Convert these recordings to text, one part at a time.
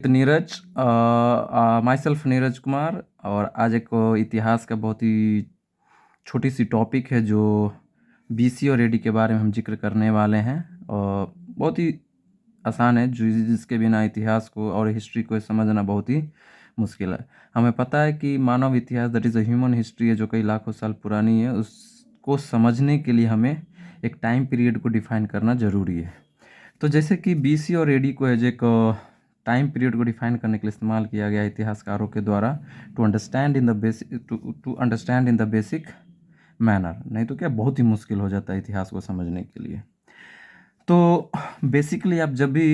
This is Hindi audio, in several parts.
Neeraj my self Neeraj Kumar. और आज एक इतिहास का बहुत ही छोटी सी टॉपिक है जो बीसी और एडी के बारे में हम जिक्र करने वाले हैं। और बहुत ही आसान है, जिसके बिना इतिहास को और हिस्ट्री को समझना बहुत ही मुश्किल है। हमें पता है कि मानव इतिहास, that is a human history है, जो कई लाखों साल पुरानी है। उसको समझने के लिए हमें एक टाइम पीरियड को डिफाइन करना ज़रूरी है। तो जैसे कि बीसी और एडी को एज एक टाइम पीरियड को डिफाइन करने के लिए इस्तेमाल किया गया इतिहासकारों के द्वारा, to understand in the basic to understand in the basic manner. नहीं तो क्या बहुत ही मुश्किल हो जाता है इतिहास को समझने के लिए। तो बेसिकली आप जब भी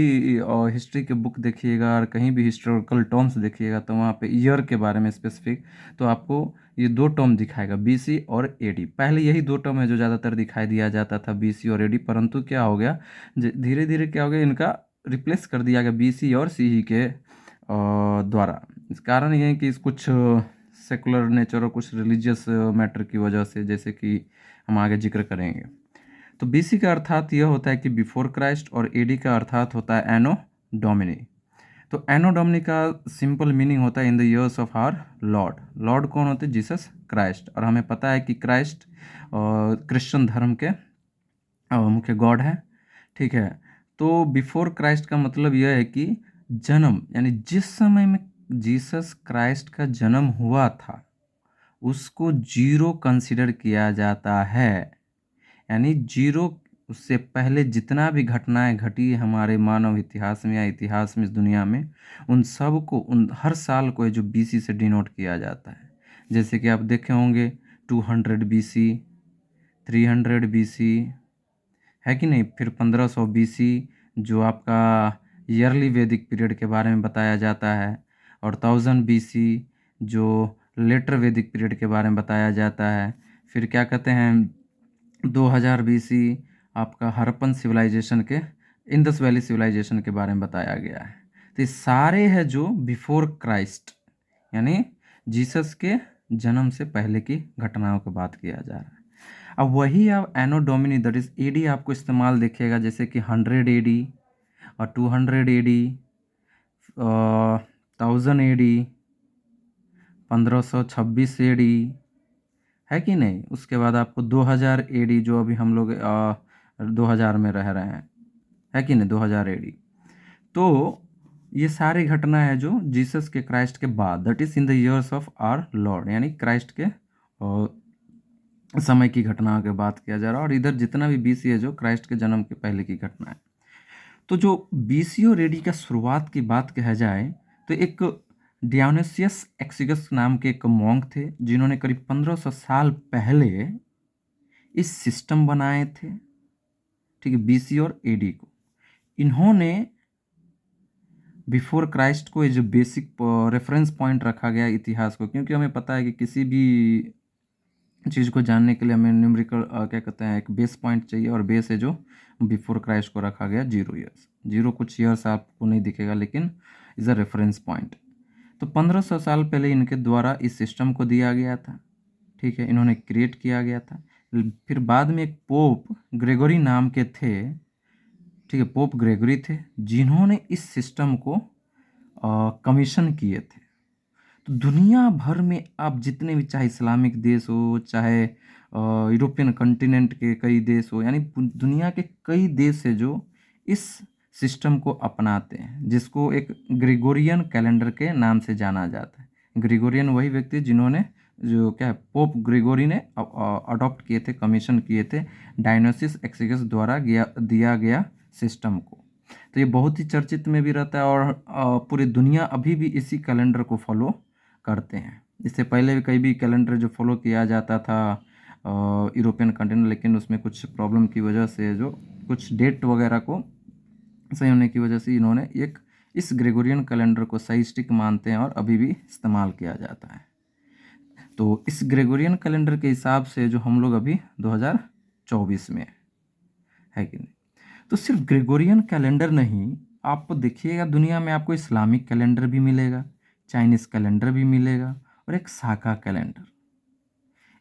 हिस्ट्री के बुक देखिएगा और कहीं भी हिस्टोरिकल टर्म्स देखिएगा, तो वहाँ पे ईयर के बारे में स्पेसिफिक, तो आपको ये दो टर्म दिखाएगा, बीसी और एडी। पहले यही दो टर्म है जो ज़्यादातर दिखाई दिया जाता था, बीसी और एडी। परंतु क्या हो गया, धीरे धीरे क्या हो गया, इनका रिप्लेस कर दिया गया बीसी और सीई के द्वारा। इस कारण ये है कि कुछ सेकुलर नेचर और कुछ रिलीजियस मैटर की वजह से, जैसे कि हम आगे जिक्र करेंगे। तो बीसी का अर्थात यह होता है कि बिफोर क्राइस्ट, और एडी का अर्थात होता है एनो डोमिनी। तो एनो डोमिनी का सिंपल मीनिंग होता है in the years of our lord. Lord कौन होते हैं? Jesus Christ. और हमें पता है कि क्राइस्ट क्रिश्चियन धर्म के मुख्य गॉड है। ठीक है। तो बिफोर क्राइस्ट का मतलब यह है कि जन्म, यानी जिस समय में जीसस क्राइस्ट का जन्म हुआ था उसको जीरो कंसिडर किया जाता है। यानी जीरो, उससे पहले जितना भी घटनाएं घटी हमारे मानव इतिहास में या इतिहास में इस दुनिया में, उन सब को, उन हर साल को जो बीसी से डिनोट किया जाता है। जैसे कि आप देखे होंगे 200 बीसी, 300 बीसी, है कि नहीं। फिर 1500 बीसी जो आपका ईयरली वैदिक पीरियड के बारे में बताया जाता है, और 1000 बीसी जो लेटर वैदिक पीरियड के बारे में बताया जाता है। फिर क्या कहते हैं, 2000 बीसी आपका हरप्पन सिविलाइजेशन के, इंडस वैली सिविलाइजेशन के बारे में बताया गया है। तो ये सारे हैं जो बिफोर क्राइस्ट, यानी जीसस के जन्म से पहले की घटनाओं की बात किया जा रहा है। अब वही आप एनो डोमिनी, दैट इज एडी, आपको इस्तेमाल देखिएगा, जैसे कि 100 एडी और 200 एडी, 1000 एडी, 1526 एडी, है कि नहीं। उसके बाद आपको 2000 एडी, जो अभी हम लोग 2000 में रह रहे हैं, है कि नहीं, 2000 एडी। तो ये सारी घटना है जो जीसस के, क्राइस्ट के बाद, that is in the years of our lord, यानी क्राइस्ट के समय की घटनाओं की बात किया जा रहा है। और इधर जितना भी बीसी है जो क्राइस्ट के जन्म के पहले की घटना है। तो जो बीसी और एडी का शुरुआत की बात कहा जाए तो एक डियोनिसियस एक्सिगस नाम के एक मॉन्क थे, जिन्होंने करीब 1500 साल पहले इस सिस्टम बनाए थे। ठीक है, बीसी और एडी को इन्होंने बिफोर क्राइस्ट को जो बेसिक रेफरेंस पॉइंट रखा गया इतिहास को, क्योंकि हमें पता है कि किसी भी चीज़ को जानने के लिए हमें न्यूमेरिकल क्या कहते हैं, एक बेस पॉइंट चाहिए, और बेस है जो बिफोर क्राइस्ट को रखा गया 0 ईयर्स। 0 कुछ ईयर्स आपको नहीं दिखेगा, लेकिन इज़ अ रेफरेंस पॉइंट। तो 1500 साल पहले इनके द्वारा इस सिस्टम को दिया गया था। ठीक है, इन्होंने क्रिएट किया गया था। फिर बाद में एक पोप ग्रेगोरी नाम के थे, ठीक है, पोप ग्रेगोरी थे, जिन्होंने इस सिस्टम को कमीशन किए थे। तो दुनिया भर में आप जितने भी, चाहे इस्लामिक देश हो, चाहे यूरोपियन कंटिनेंट के कई देश हो, यानी दुनिया के कई देश है जो इस सिस्टम को अपनाते हैं, जिसको एक ग्रेगोरियन कैलेंडर के नाम से जाना जाता है। ग्रेगोरियन वही व्यक्ति जिन्होंने, जो क्या है, पोप ग्रेगोरी ने अडॉप्ट किए थे, कमीशन किए थे डायनोसिस एक्सिगस द्वारा दिया गया सिस्टम को। तो ये बहुत ही चर्चित में भी रहता है, और पूरी दुनिया अभी भी इसी कैलेंडर को फॉलो करते हैं। इससे पहले भी कई भी कैलेंडर जो फॉलो किया जाता था यूरोपियन कंटिनेंट, लेकिन उसमें कुछ प्रॉब्लम की वजह से, जो कुछ डेट वगैरह को सही होने की वजह से, इन्होंने एक इस ग्रेगोरियन कैलेंडर को सही स्टिक मानते हैं और अभी भी इस्तेमाल किया जाता है। तो इस ग्रेगोरियन कैलेंडर के हिसाब से जो हम लोग अभी 2024 में है कि नहीं। तो सिर्फ ग्रेगोरियन कैलेंडर नहीं, आप देखिएगा दुनिया में आपको इस्लामिक कैलेंडर भी मिलेगा, चाइनीज़ कैलेंडर भी मिलेगा, और एक साका कैलेंडर।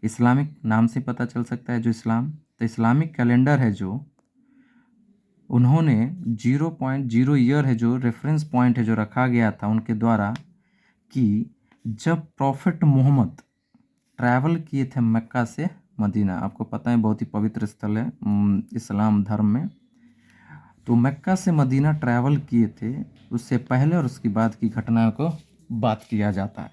इस्लामिक नाम से पता चल सकता है जो इस्लाम, तो इस्लामिक कैलेंडर है जो उन्होंने 0.0 ईयर है जो रेफरेंस पॉइंट है जो रखा गया था उनके द्वारा कि जब प्रॉफिट मोहम्मद ट्रैवल किए थे मक्का से मदीना, आपको पता है बहुत ही पवित्र स्थल है इस्लाम धर्म में। तो मक्का से मदीना ट्रैवल किए थे, उससे पहले और उसके बाद की घटना को बात किया जाता है।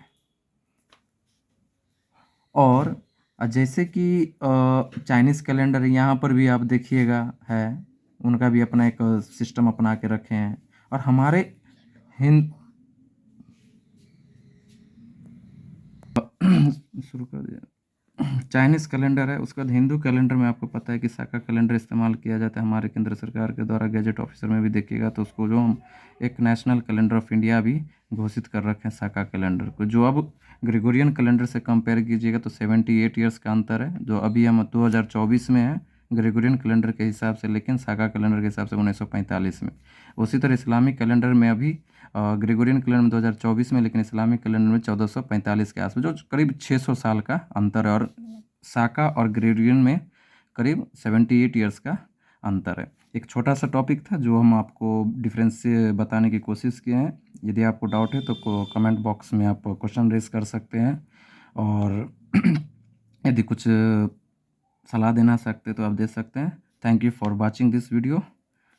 और जैसे कि चाइनीज़ कैलेंडर यहाँ पर भी आप देखिएगा है, उनका भी अपना एक सिस्टम अपना के रखे हैं। और हमारे हिंद शुरू कर दिया। चाइनीज़ कैलेंडर है, उसके बाद हिंदू कैलेंडर में आपको पता है कि साका कैलेंडर इस्तेमाल किया जाता है हमारे केंद्र सरकार के द्वारा। गैजेट ऑफिसर में भी देखिएगा तो उसको जो हम एक नेशनल कैलेंडर ऑफ इंडिया भी घोषित कर रखे हैं साका कैलेंडर को, जो अब ग्रेगोरियन कैलेंडर से कंपेयर कीजिएगा तो 78 ईयर्स का अंतर है, जो अभी हम 2024 में है ग्रेगोरियन कैलेंडर के हिसाब से, लेकिन साका कैलेंडर के हिसाब से 1945 में। उसी तरह इस्लामिक कैलेंडर में अभी ग्रेगोरियन कैलेंडर में 2024 में, लेकिन इस्लामिक कैलेंडर में 1445 के आसपास, जो करीब 600 साल का अंतर है। और साका और ग्रेगोरियन में करीब 78 ईयर्स का अंतर है। एक छोटा सा टॉपिक था जो हम आपको डिफरेंस से बताने की कोशिश किए हैं। यदि आपको डाउट है तो कमेंट बॉक्स में आप क्वेश्चन रेज कर सकते हैं, और यदि कुछ सलाह देना सकते तो आप दे सकते हैं। Thank you for watching this video.